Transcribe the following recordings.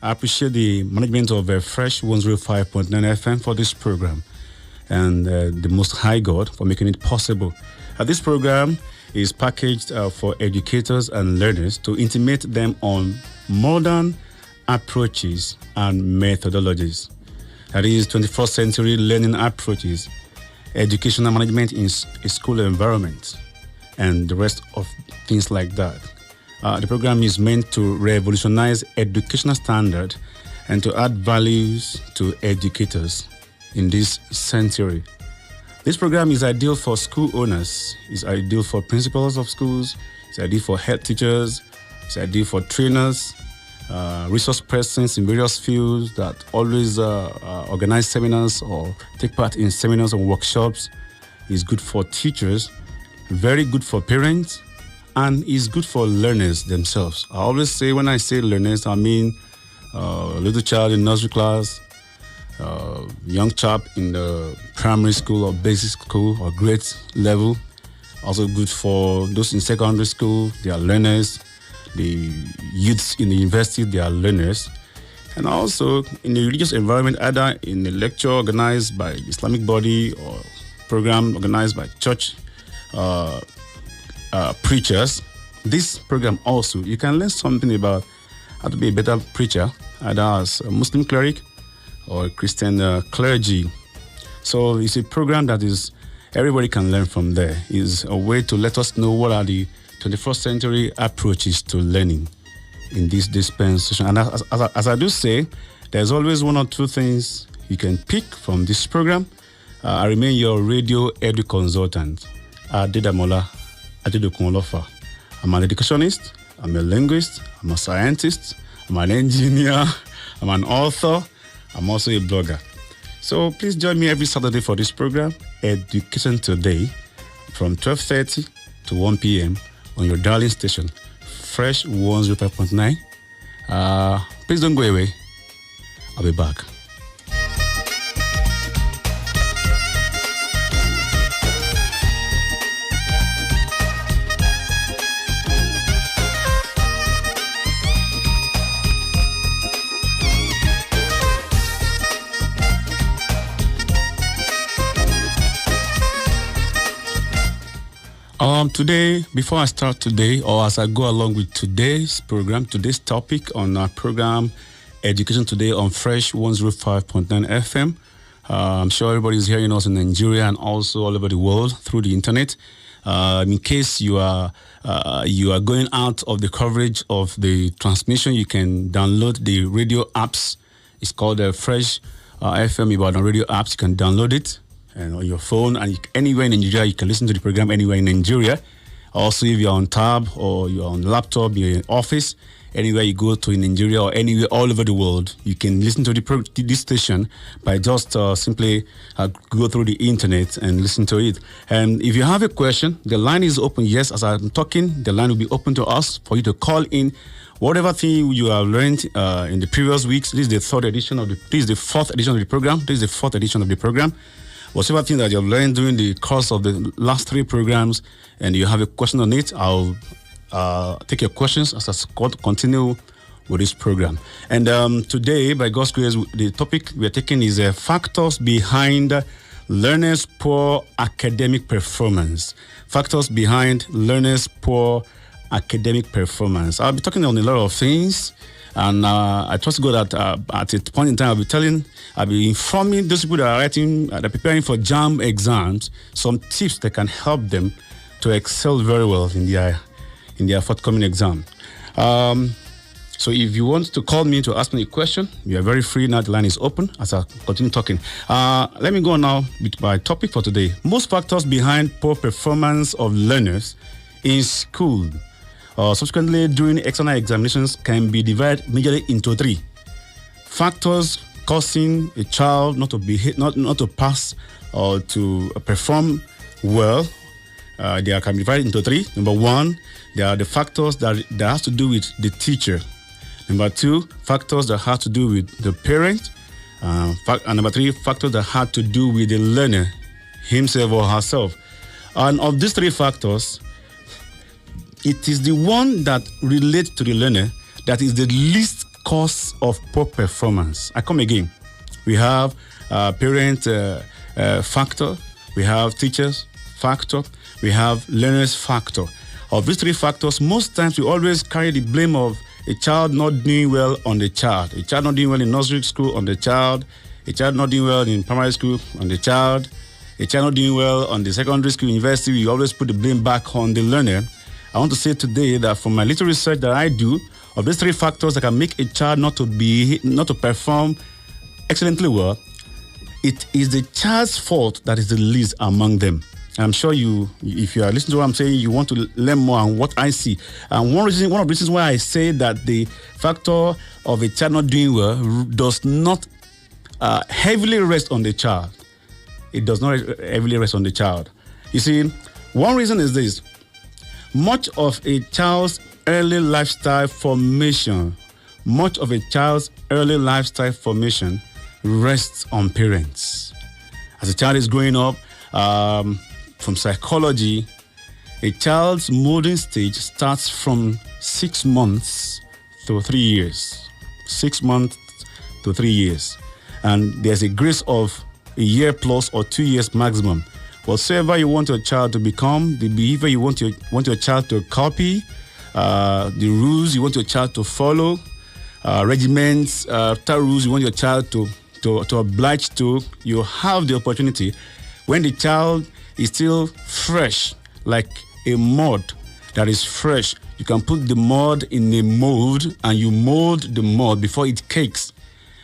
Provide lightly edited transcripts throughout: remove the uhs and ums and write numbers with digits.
I appreciate the management of Fresh 105.9 FM for this program and the Most High God for making it possible. This program is packaged for educators and learners to intimate them on modern approaches and methodologies. That is 21st century learning approaches, educational management in a school environment, and the rest of things like that. The program is meant to revolutionize educational standard and to add values to educators in this century. This program is ideal for school owners, it's ideal for principals of schools, it's ideal for head teachers, it's ideal for trainers, resource persons in various fields that always organize seminars or take part in seminars and workshops. It's good for teachers, very good for parents, and is good for learners themselves. I always say, when I say learners, I mean little child in nursery class, young chap in the primary school or basic school or grade level. Also good for those in secondary school, they are learners. The youths in the university, they are learners. And also in the religious environment, either in a lecture organized by the Islamic body or program organized by church preachers. This program also, you can learn something about how to be a better preacher, either as a Muslim cleric or a Christian clergy. So it's a program that is, everybody can learn from there. It's a way to let us know what are the 21st century approaches to learning in this dispensation. And as I do say, there's always one or two things you can pick from this program. I remain your radio edu consultant, Adedamola Adedokunlofa. I'm an educationist, I'm a linguist, I'm a scientist, I'm an engineer, I'm an author, I'm also a blogger. So please join me every Saturday for this program, Education Today, from 12:30 to 1 p.m. on your darling station, Fresh 105.9. Please don't go away. I'll be back. Today, before I start today, or as I go along with today's program, today's topic on our program, Education Today on Fresh 105.9 FM, I'm sure everybody is hearing us in Nigeria and also all over the world through the internet. In case you are going out of the coverage of the transmission, you can download the radio apps. It's called the Fresh FM Ibadan radio apps. You can download it. And on your phone, and anywhere in Nigeria, you can listen to the program anywhere in Nigeria. Also, if you're on tab or you're on laptop, you're in office, anywhere you go to in Nigeria or anywhere all over the world, you can listen to this station by just simply go through the internet and listen to it. And if you have a question, the line is open. Yes, as I'm talking, the line will be open to us for you to call in. Whatever thing you have learned in the previous weeks, this is the fourth edition of the program. Whatever thing that you've learned during the course of the last three programs and you have a question on it, I'll take your questions as I continue with this program. And today, by God's grace, the topic we're taking is factors behind learners' poor academic performance. Factors behind learners' poor academic performance. I'll be talking on a lot of things. And I trust God that at a point in time, I'll be informing those people that are they're preparing for JAM exams, some tips that can help them to excel very well in their forthcoming exam. So if you want to call me to ask me a question, you are very free now. The line is open as I continue talking. Let me go now with my topic for today. Most factors behind poor performance of learners in school. Subsequently, during external examinations can be divided majorly into three factors causing a child not to pass or to perform well. They can be divided into three. Number one, there are the factors that has to do with the teacher. Number two, factors that have to do with the parent. And number three, factors that have to do with the learner himself or herself. And of these three factors, it is the one that relates to the learner that is the least cause of poor performance. I come again. We have parent factor, we have teachers factor, we have learners factor. Of these three factors, most times we always carry the blame of a child not doing well on the child, a child not doing well in nursery school on the child, a child not doing well in primary school on the child, a child not doing well on the secondary school, university. We always put the blame back on the learner. I want to say today that from my little research that I do, of these three factors that can make a child not to perform excellently well, it is the child's fault that is the least among them. And I'm sure if you are listening to what I'm saying, you want to learn more on what I see. And one of the reasons why I say that the factor of a child not doing well does not heavily rest on the child. It does not heavily rest on the child. You see, one reason is this. Much of a child's early lifestyle formation rests on parents. As a child is growing up, from psychology, a child's molding stage starts from 6 months to 3 years. 6 months to 3 years. And there's a grace of a year plus or 2 years maximum. Whatsoever you want your child to become, the behavior you want your child to copy, the rules you want your child to follow, regiments, rules you want your child to oblige to, you have the opportunity when the child is still fresh, like a mud that is fresh. You can put the mud in a mold and you mold the mud before it cakes.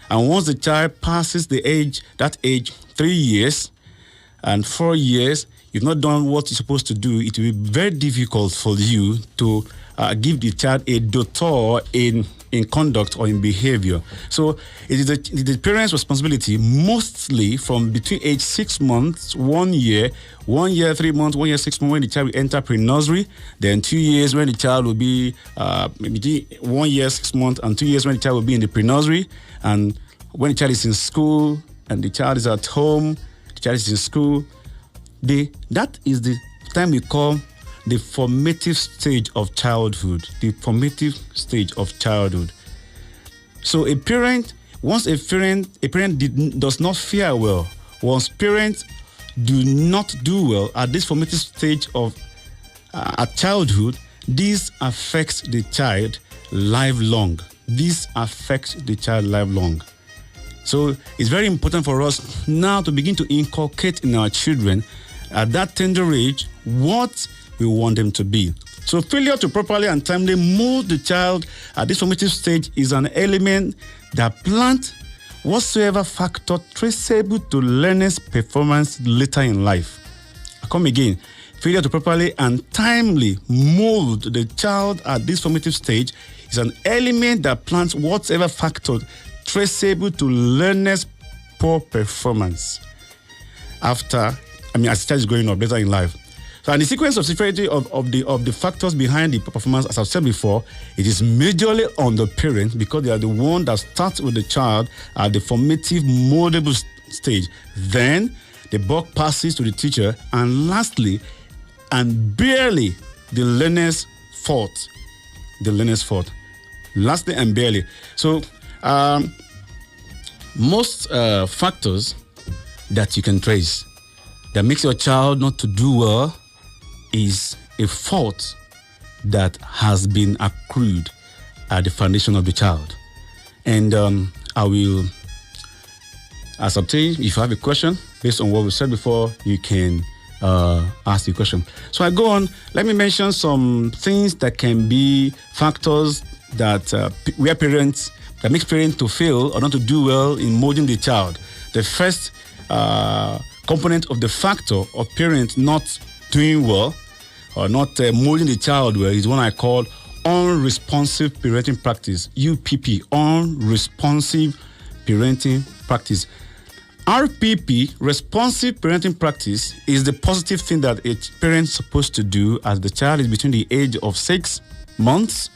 And once the child passes that age, 3 years and 4 years, you've not done what you're supposed to do, it will be very difficult for you to give the child a tutor in conduct or in behavior. So it is the parent's responsibility, mostly from between age 6 months, 1 year, 1 year, 3 months, 1 year, 6 months, when the child will enter pre-nursery, then 2 years when the child will be maybe 1 year, 6 months, and 2 years when the child will be in the pre-nursery, and when the child is in school and the child is at home, the child is in school, that is the time we call the formative stage of childhood. The formative stage of childhood. So once a parent does not fare well, once parents do not do well at this formative stage of at childhood, this affects the child lifelong. So it's very important for us now to begin to inculcate in our children at that tender age what we want them to be. So failure to properly and timely mold the child at this formative stage is an element that plants whatsoever factor traceable to learner's performance later in life. I come again. Failure to properly and timely mold the child at this formative stage is an element that plants whatever factor traceable to learner's poor performance as the child is growing up later in life. So, and the sequence of severity of the factors behind the performance, as I've said before, it is majorly on the parents because they are the one that starts with the child at the formative moldable stage. Then the buck passes to the teacher, and lastly, and barely, the learner's fault. Lastly and barely. So, most factors that you can trace that makes your child not to do well is a fault that has been accrued at the foundation of the child. And I will ascertain if you have a question based on what we said before, you can ask the question. So I go on. Let me mention some things that can be factors that that makes parents to fail or not to do well in molding the child. The first component of the factor of parents not doing well or not molding the child well is one I call unresponsive parenting practice, UPP, unresponsive parenting practice. RPP, responsive parenting practice, is the positive thing that a parent is supposed to do as the child is between the age of 6 months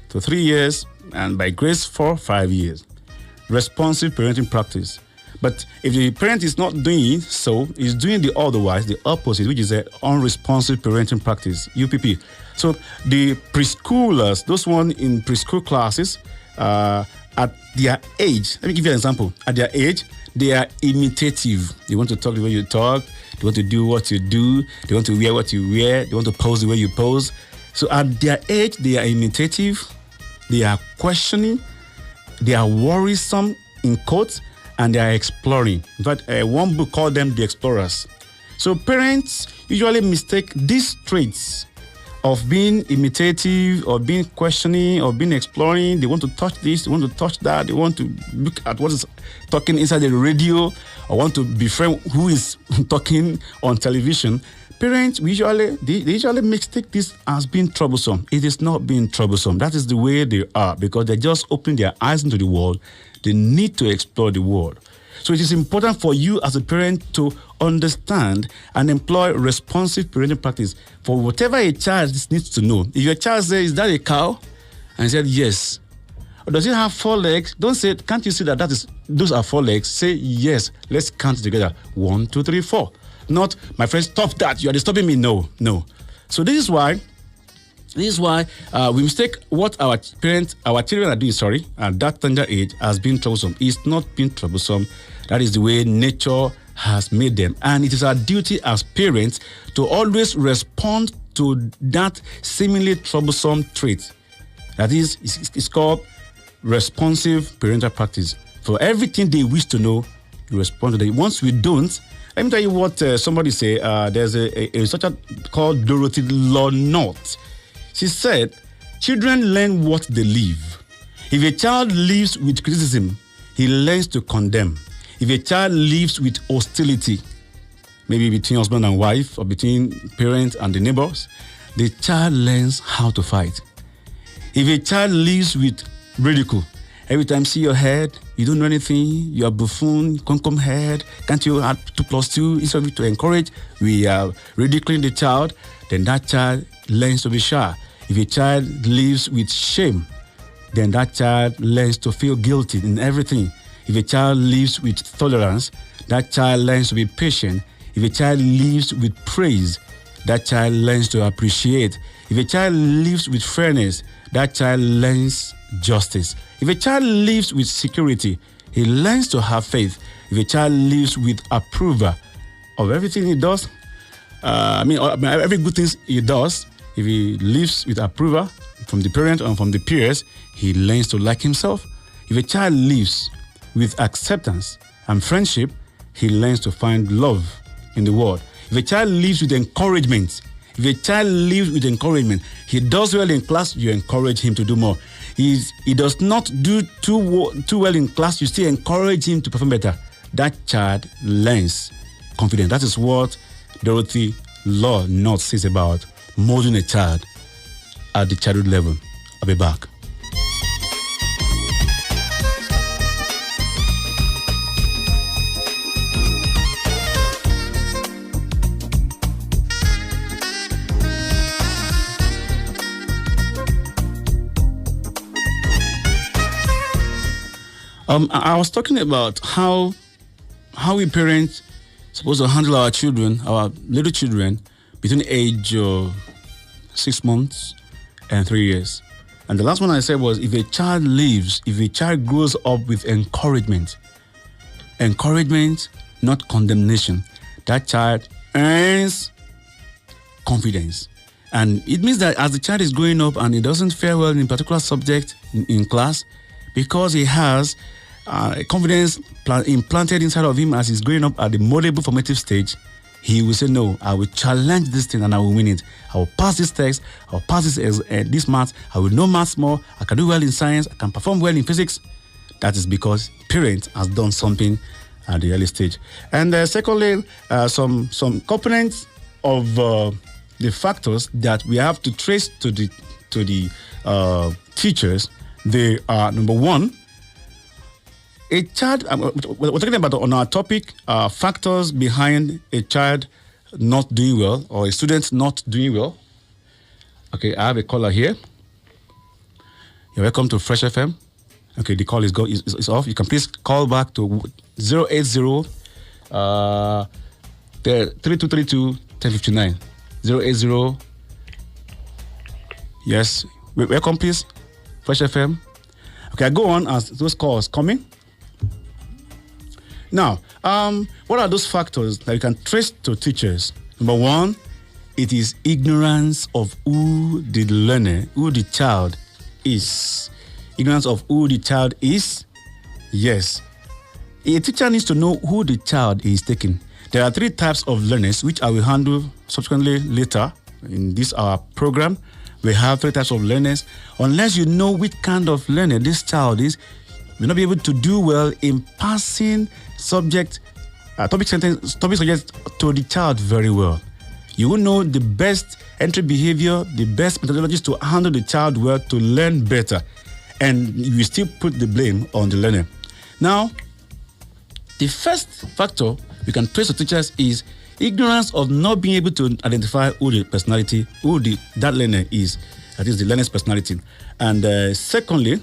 to 3 years and by grace 4 or 5 years. Responsive parenting practice. But if the parent is not doing so, is doing the otherwise, the opposite, which is an unresponsive parenting practice, UPP. So the preschoolers, those one in preschool classes, at their age, let me give you an example. At their age, they are imitative. They want to talk the way you talk. They want to do what you do. They want to wear what you wear. They want to pose the way you pose. So at their age, they are imitative. They are questioning. They are worrisome, in quotes, and they are exploring. In fact, one book called them the explorers. So parents usually mistake these traits of being imitative or being questioning or being exploring. They want to touch this, they want to touch that, they want to look at what is talking inside the radio or want to befriend who is talking on television. Parents, they usually mistake this as being troublesome. It is not being troublesome. That is the way they are, because they're just opening their eyes into the world. They need to explore the world. So it is important for you as a parent to understand and employ responsive parenting practice for whatever a child needs to know. If your child says, "Is that a cow?" and he said, "Yes." Or does it have 4 legs? Don't say, "Can't you see that those are 4 legs?" Say, "Yes." Let's count together. 1, 2, 3, 4. Not, "My friend, stop that. You are disturbing me." No. So this is why we mistake what our children are doing, at that tender age as being troublesome. It's not being troublesome. That is the way nature has made them. And it is our duty as parents to always respond to that seemingly troublesome trait. That is, it's called responsive parental practice. For everything they wish to know, you respond to them. Once we don't, let me tell you what somebody say. There's a researcher called Dorothy Law-Knott. She said, children learn what they live. If a child lives with criticism, he learns to condemn. If a child lives with hostility, maybe between husband and wife or between parents and the neighbors, the child learns how to fight. If a child lives with ridicule, every time you see your head, you don't know anything, you're a buffoon, come head, can't you add 2 + 2? Instead of to encourage, we are ridiculing the child, then that child learns to be shy. If a child lives with shame, then that child learns to feel guilty in everything. If a child lives with tolerance, that child learns to be patient. If a child lives with praise, that child learns to appreciate. If a child lives with fairness, that child learns justice. If a child lives with security, he learns to have faith. If a child lives with approval of everything he does, every good thing he does, if he lives with approval from the parent or from the peers, he learns to like himself. If a child lives with acceptance and friendship, he learns to find love in the world. If a child lives with encouragement, he does well in class, you encourage him to do more. He does not do too well in class, you still encourage him to perform better. That child learns confidence. That is what Dorothy Law-Knott says about molding a child at the childhood level. I'll be back. I was talking about how we parents supposed to handle our children, our little children, between the age of 6 months and 3 years. And the last one I said was, if a child grows up with encouragement, not condemnation, that child earns confidence. And it means that as the child is growing up and he doesn't fare well in a particular subject in class, because he has confidence implanted inside of him as he's growing up at the moldable formative stage, he will say, no, I will challenge this thing and I will win it. I will pass this test, I will pass this maths, I will know maths more, I can do well in science, I can perform well in physics. That is because parent has done something at the early stage. And secondly, some components of the factors that we have to trace to the teachers. They are, number one, a child. We're talking about on our topic factors behind a child not doing well or a student not doing well. Okay, I have a caller here. You're welcome to Fresh FM. Okay, the call is off. You can please call back to 080 3232 1059. 080. Yes, welcome, please. Fresh FM. Okay, I go on as those calls coming. Now, what are those factors that you can trace to teachers? Number one, it is ignorance of who the learner, who the child is. Ignorance of who the child is. Yes. A teacher needs to know who the child is taking. There are 3 types of learners, which I will handle subsequently later in this our program. We have 3 types of learners. Unless you know which kind of learner this child is, you'll not be able to do well in passing topic subjects to the child very well. You will know the best entry behavior, the best methodologies to handle the child well to learn better. And you still put the blame on the learner. Now, the first factor we can trace to teachers is ignorance of not being able to identify who the personality, that learner is. That is the learner's personality. And secondly,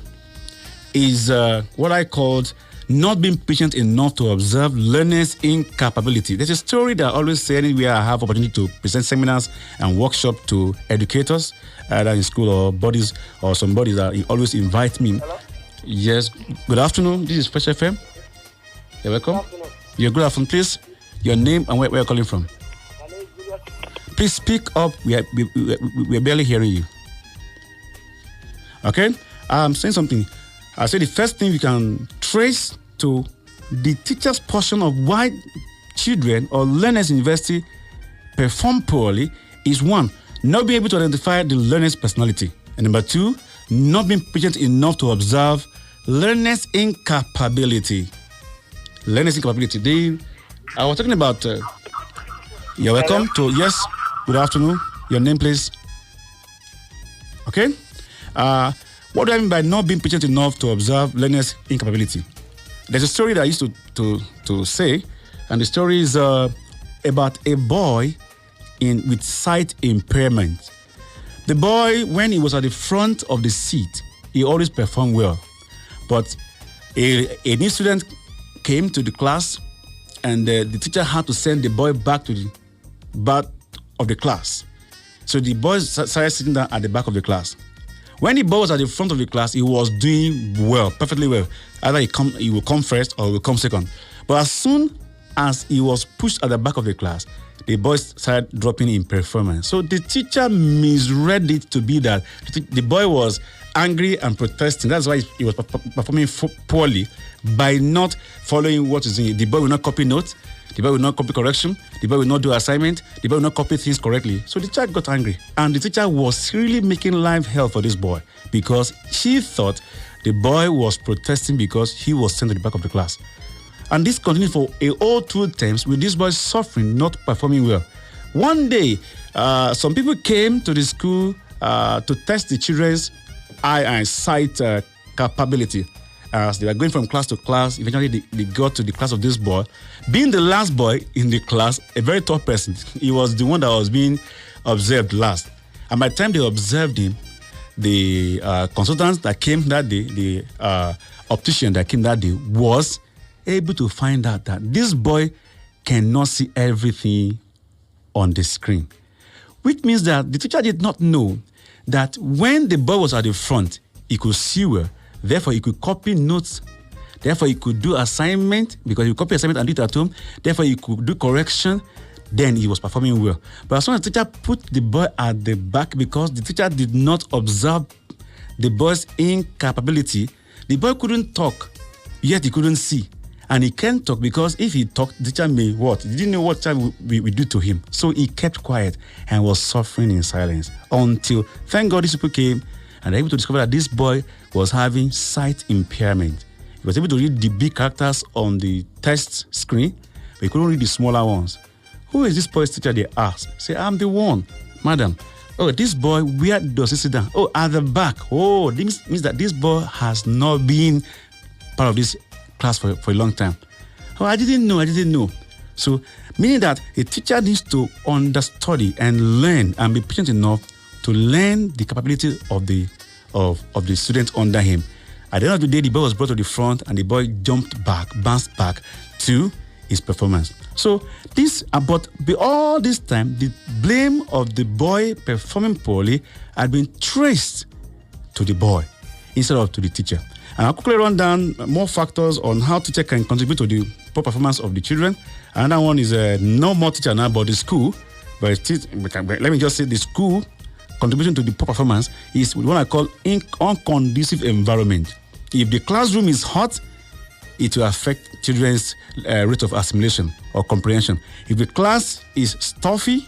is what I called not being patient enough to observe learners' incapability. There's a story that I always say anywhere I have opportunity to present seminars and workshop to educators, either in school or bodies or somebody that always invite me. Hello? Yes, good afternoon. This is Fresh FM. You're welcome. Good afternoon. You're good afternoon, please. Your name and where you're calling from. My name is Julius. Please speak up. We're barely hearing you. Okay? I'm saying something. I say the first thing we can trace to the teacher's portion of why children or learners in university perform poorly is 1, not being able to identify the learner's personality. And number 2, not being patient enough to observe learner's incapability. Learner's incapability. I was talking about... you're welcome to... Yes, good afternoon. Your name, please. Okay? What do I mean by not being patient enough to observe learners' incapability? There's a story that I used to say, and the story is about a boy with sight impairment. The boy, when he was at the front of the seat, he always performed well. But a new student came to the class, and the teacher had to send the boy back to the back of the class. So the boy started sitting down at the back of the class. When the boy was at the front of the class, he was doing well, perfectly well. Either he will come first or he will come second. But as soon as he was pushed at the back of the class, the boy started dropping in performance. So the teacher misread it to be that the boy was angry and protesting. That's why he was performing poorly by not following what is in it. The boy will not copy notes. The boy will not copy correction. The boy will not do assignment. The boy will not copy things correctly. So the child got angry. And the teacher was really making life hell for this boy because she thought the boy was protesting because he was sent to the back of the class. And this continued for a whole 2 terms with this boy suffering, not performing well. One day, some people came to the school to test the children's eye and sight capability. As they were going from class to class, eventually they got to the class of this boy. Being the last boy in the class, a very tall person, he was the one that was being observed last. And by the time they observed him, the consultant that came that day, the optician that came that day, was able to find out that this boy cannot see everything on the screen. Which means that the teacher did not know that when the boy was at the front, he could see well. Therefore, he could copy notes. Therefore, he could do assignment because he could copy assignment and do it at home. Therefore, he could do correction. Then he was performing well. But as soon as the teacher put the boy at the back because the teacher did not observe the boy's incapability, the boy couldn't talk, yet he couldn't see. And he can't talk because if he talked, the teacher may what? He didn't know what teacher we do to him. So he kept quiet and was suffering in silence until, thank God, these people came and they were able to discover that this boy was having sight impairment. He was able to read the big characters on the test screen, but he couldn't read the smaller ones. Who is this boy's teacher? They asked. Say, I'm the one. Madam, oh, this boy, where does he sit down? Oh, at the back. Oh, this means that this boy has not been part of this class for a long time. Oh, I didn't know. So, meaning that a teacher needs to understudy and learn and be patient enough to learn the capability of the student under him. At the end of the day, the boy was brought to the front and the boy bounced back to his performance. So but all this time, the blame of the boy performing poorly had been traced to the boy instead of to the teacher. And I'll quickly run down more factors on how teacher can contribute to the poor performance of the children. Another one is no more teacher now, but the school. But let me just say the school contribution to the poor performance is what I call unconducive environment. If the classroom is hot, it will affect children's rate of assimilation or comprehension. If the class is stuffy,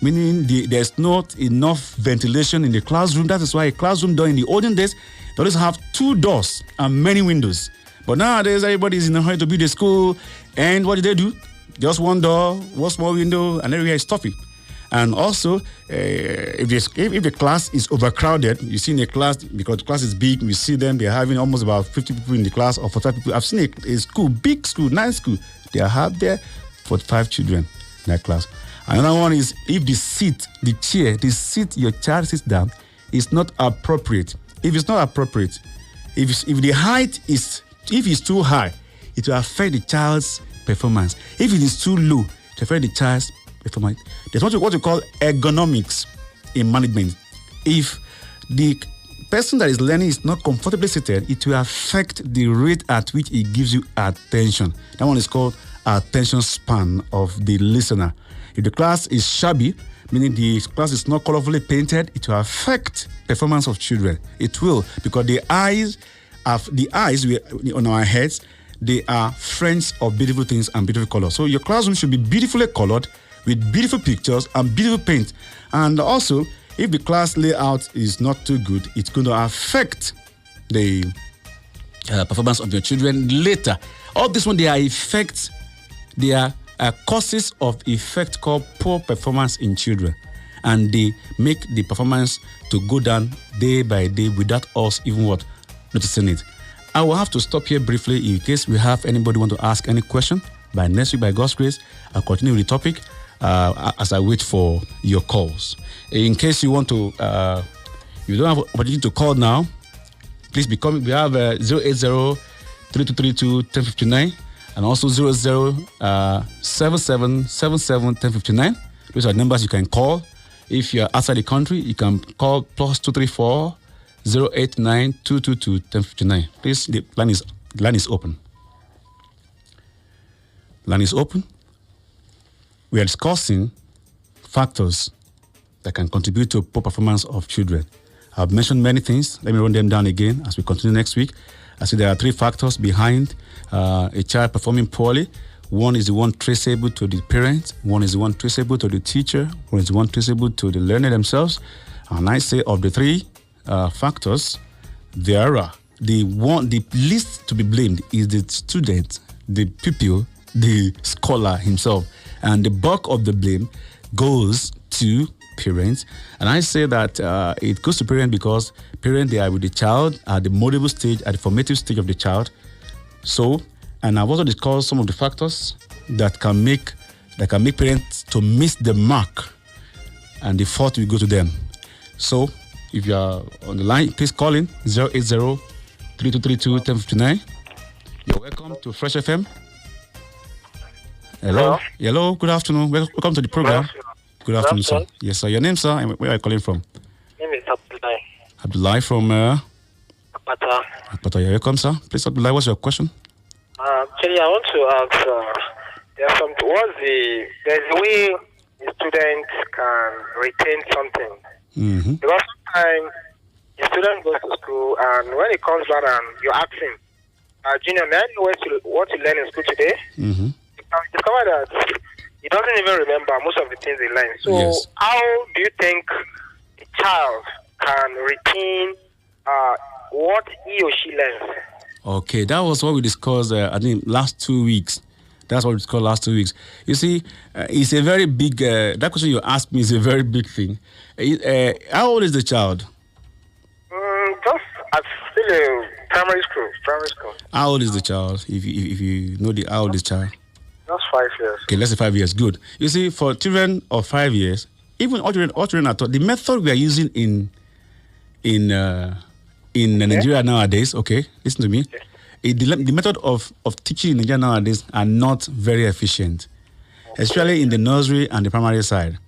meaning there's not enough ventilation in the classroom, that is why a classroom door in the olden days, they always have 2 doors and many windows. But nowadays, everybody is in a hurry to build a school, and what do? Just 1 door, 1 small window, and everywhere is stuffy. And also, if the class is overcrowded, you see in a class, because the class is big, we see them, they're having almost about 50 people in the class or 45 people. I've seen a school, big school, nice school, they have there 45 children in that class. Another one is if the seat your child sits down is not appropriate. If it's not appropriate, if the height is, if it's too high, it will affect the child's performance. If it is too low, it will affect the child's performance. There's what we call ergonomics in management. If the person that is learning is not comfortably seated, it will affect the rate at which it gives you attention. That one is called attention span of the listener. If the class is shabby, meaning the class is not colorfully painted, it will affect performance of children. It will, because the eyes on our heads, they are friends of beautiful things and beautiful colors. So your classroom should be beautifully colored with beautiful pictures and beautiful paint. And also, if the class layout is not too good, it's going to affect the performance of your children later. All this one, they are effects, they are causes of effect called poor performance in children. And they make the performance to go down day by day without us even noticing it. I will have to stop here briefly in case we have anybody want to ask any question. By next week, by God's grace, I'll continue with the topic as I wait for your calls. In case you want to, you don't have opportunity to call now, please be coming. We have 080-3232-1059 and also 00-7777-1059. Those are numbers you can call. If you're outside the country, you can call +234 089-222-1059. Please, the line is open. Line is open. We are discussing factors that can contribute to poor performance of children. I've mentioned many things. Let me run them down again as we continue next week. I see there are 3 factors behind a child performing poorly. One is the one traceable to the parent. One is the one traceable to the teacher. One is the one traceable to the learner themselves. And I say of the 3 factors, there are the least to be blamed is the student, the pupil, the scholar himself, and the bulk of the blame goes to parents. And I say that it goes to parents because parents, they are with the child at the moldable stage, at the formative stage of the child. So, and I've also discussed some of the factors that can make parents to miss the mark, and the fault will go to them. So, if you are on the line, please call in 080-3232-1059. You're welcome to Fresh FM. Hello. Hello. Good afternoon. Welcome to the program. Good afternoon, sir. Yes, sir. Your name, sir, and where are you calling from? My name is Abdullah. Abdullah from Apata. Apata. You're welcome, sir. Please, Abdullah, what's your question? Actually, I want to ask, there's a way a student can retain something. Mm-hmm. Because sometimes a student goes to school, and when he comes back and you ask him, Junior, may I know what you learned in school today? Mm-hmm. You can discover that he doesn't even remember most of the things he learned. So yes. How do you think a child can retain what he or she learns? Okay, that was what we discussed, I think, last 2 weeks. That's what we discussed last 2 weeks. You see, it's a very big, that question you asked me is a very big thing. How old is the child? Just at still primary school. How old is the child, if you know how old is the child? Just 5 years. Okay, let's say 5 years. Good. You see, for children of 5 years, even all children are taught, the method we are using in Nigeria nowadays, okay, listen to me. The method of teaching in Nigeria nowadays are not very efficient, especially in the nursery and the primary side.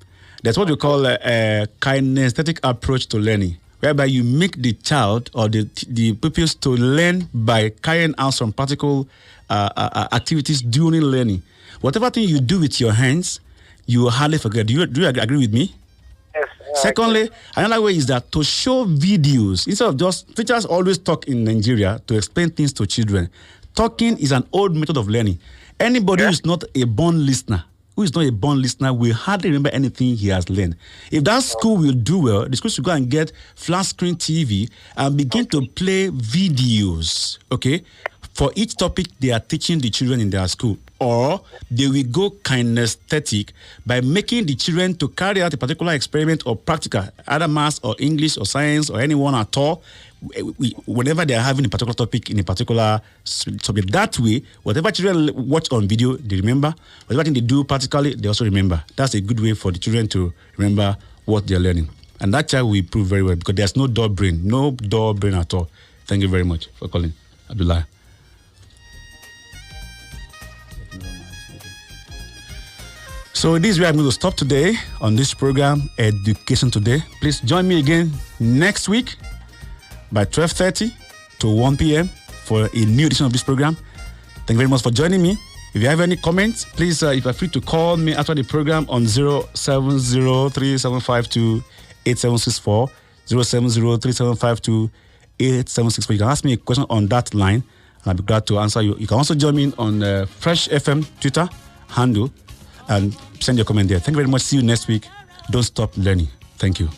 That's what we call a kinesthetic approach to learning. whereby you make the child or the pupils to learn by carrying out some practical activities during learning. Whatever thing you do with your hands, you will hardly forget. Do you agree with me? Yes. Secondly, another way is that to show videos, instead of just, teachers always talk in Nigeria to explain things to children. Talking is an old method of learning. Anybody who is not a born listener, will hardly remember anything he has learned. If that school will do well, the school should go and get flat screen TV and begin to play videos, okay, for each topic they are teaching the children in their school. Or they will go kinesthetic by making the children to carry out a particular experiment or practical, either maths or English or science or anyone at all, whenever they are having a particular topic in a particular subject. That way, whatever children watch on video, they remember. Whatever thing they do practically, they also remember. That's a good way for the children to remember what they're learning. And that child will improve very well because there's no dull brain at all. Thank you very much for calling, Abdullah. So this is where I'm going to stop today on this program, Education Today. Please join me again next week by 12:30 to 1 p.m. for a new edition of this program. Thank you very much for joining me. If you have any comments, please, if you're free to call me after the program on 07037528764, 07037528764. You can ask me a question on that line, and I'll be glad to answer you. You can also join me on Fresh FM Twitter handle and send your comment there. Thank you very much. See you next week. Don't stop learning. Thank you.